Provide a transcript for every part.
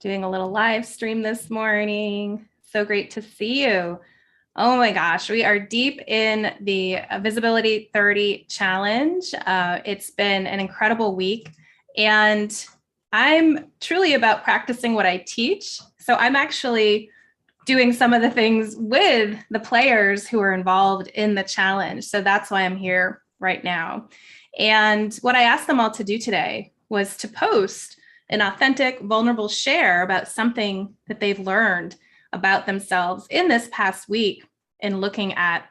doing a little live stream this morning. So great to see you. Oh my gosh, we are deep in the Visibility 30 challenge. It's been an incredible week, and I'm truly about practicing what I teach. So I'm actually doing some of the things with the players who are involved in the challenge. So that's why I'm here right now. And what I asked them all to do today was to post an authentic, vulnerable share about something that they've learned about themselves in this past week, in looking at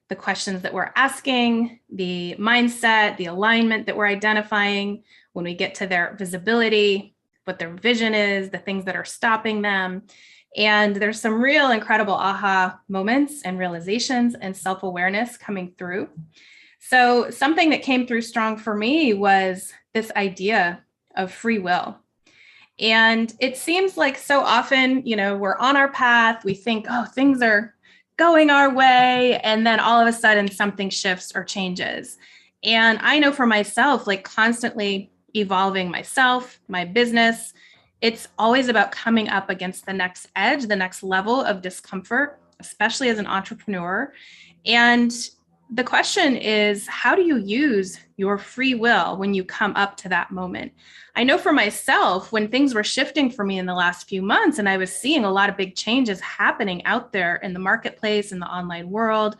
the questions that we're asking, the mindset, the alignment that we're identifying when we get to their visibility, what their vision is, the things that are stopping them. And there's some real incredible aha moments and realizations and self-awareness coming through. So something that came through strong for me was this idea of free will. And it seems like so often, we're on our path, we think, oh, things are going our way, and then all of a sudden something shifts or changes. And I know for myself, like constantly evolving myself, my business, it's always about coming up against the next edge, the next level of discomfort, especially as an entrepreneur. And the question is, how do you use your free will when you come up to that moment? I know for myself, when things were shifting for me in the last few months, and I was seeing a lot of big changes happening out there in the marketplace, in the online world,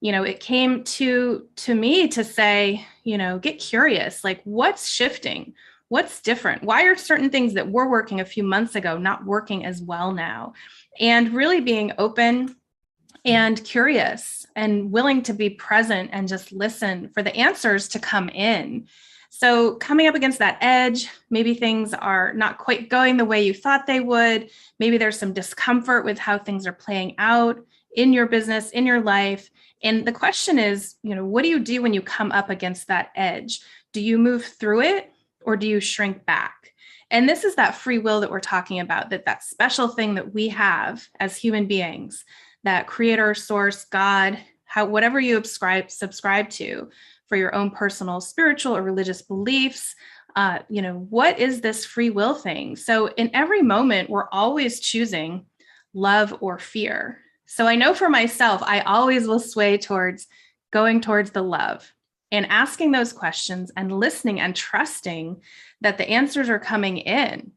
it came to me to say, get curious, like what's shifting? What's different? Why are certain things that were working a few months ago not working as well now? And really being open and curious and willing to be present and just listen for the answers to come in. So coming up against that edge, maybe things are not quite going the way you thought they would. Maybe there's some discomfort with how things are playing out in your business, in your life. And the question is, what do you do when you come up against that edge? Do you move through it or do you shrink back? And this is that free will that we're talking about, that special thing that we have as human beings, that creator, source, God, whatever you subscribe to for your own personal spiritual or religious beliefs. What is this free will thing? So in every moment, we're always choosing love or fear. So I know for myself, I always will sway towards going towards the love and asking those questions and listening and trusting that the answers are coming in.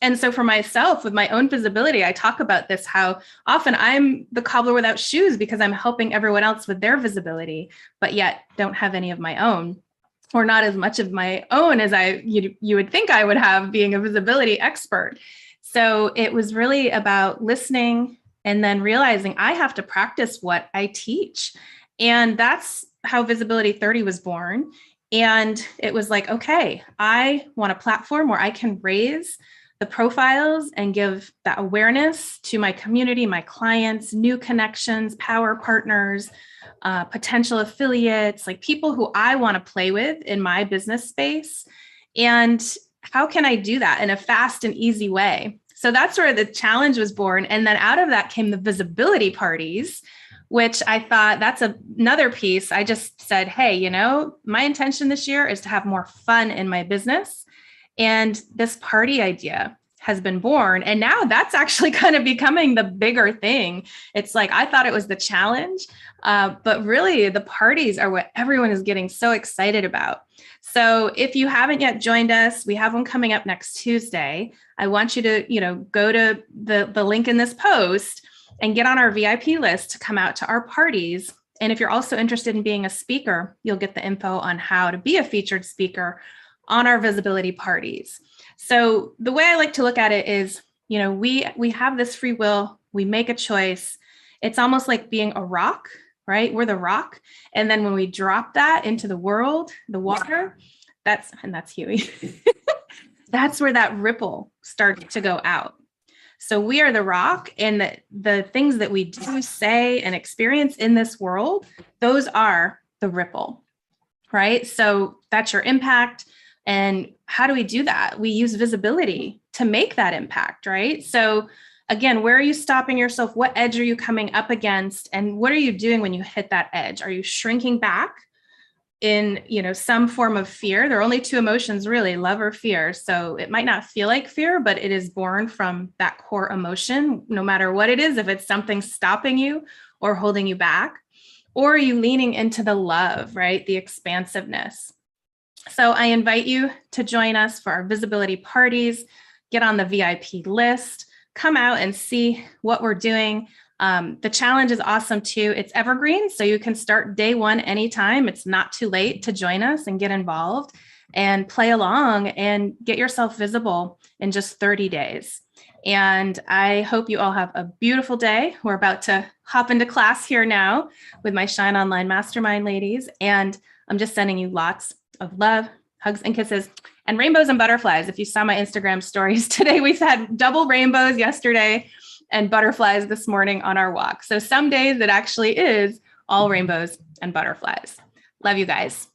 And so for myself, with my own visibility, I talk about this, how often I'm the cobbler without shoes because I'm helping everyone else with their visibility, but yet don't have any of my own, or not as much of my own as you would think I would have, being a visibility expert. So it was really about listening and then realizing I have to practice what I teach. And that's how Visibility 30 was born. And it was like, okay, I want a platform where I can raise the profiles and give that awareness to my community, my clients, new connections, power partners, potential affiliates, like people who I want to play with in my business space. And how can I do that in a fast and easy way? So that's where the challenge was born. And then out of that came the visibility parties, which I thought that's another piece. I just said, hey, my intention this year is to have more fun in my business. And this party idea has been born. And now that's actually kind of becoming the bigger thing. It's like, I thought it was the challenge, but really the parties are what everyone is getting so excited about. So if you haven't yet joined us, we have one coming up next Tuesday. I want you to, go to the link in this post and get on our VIP list to come out to our parties. And if you're also interested in being a speaker, you'll get the info on how to be a featured speaker on our visibility parties. So the way I like to look at it is, we have this free will, we make a choice. It's almost like being a rock, right? We're the rock. And then when we drop that into the world, the water, that's Huey. That's where that ripple starts to go out. So we are the rock, and the things that we do, say, and experience in this world, those are the ripple, right? So that's your impact. And how do we do that? We use visibility to make that impact, right? So again, where are you stopping yourself? What edge are you coming up against? And what are you doing when you hit that edge? Are you shrinking back in, some form of fear. There are only two emotions really, love or fear. So it might not feel like fear, but it is born from that core emotion, no matter what it is, if it's something stopping you or holding you back, or are you leaning into the love, right? The expansiveness. So I invite you to join us for our visibility parties, get on the VIP list, come out and see what we're doing. The challenge is awesome too. It's evergreen, so you can start day one anytime. It's not too late to join us and get involved and play along and get yourself visible in just 30 days. And I hope you all have a beautiful day. We're about to hop into class here now with my Shine Online Mastermind ladies. And I'm just sending you lots of love, hugs and kisses, and rainbows and butterflies. If you saw my Instagram stories today, we've had double rainbows yesterday and butterflies this morning on our walk. So some days it actually is all rainbows and butterflies. Love you guys.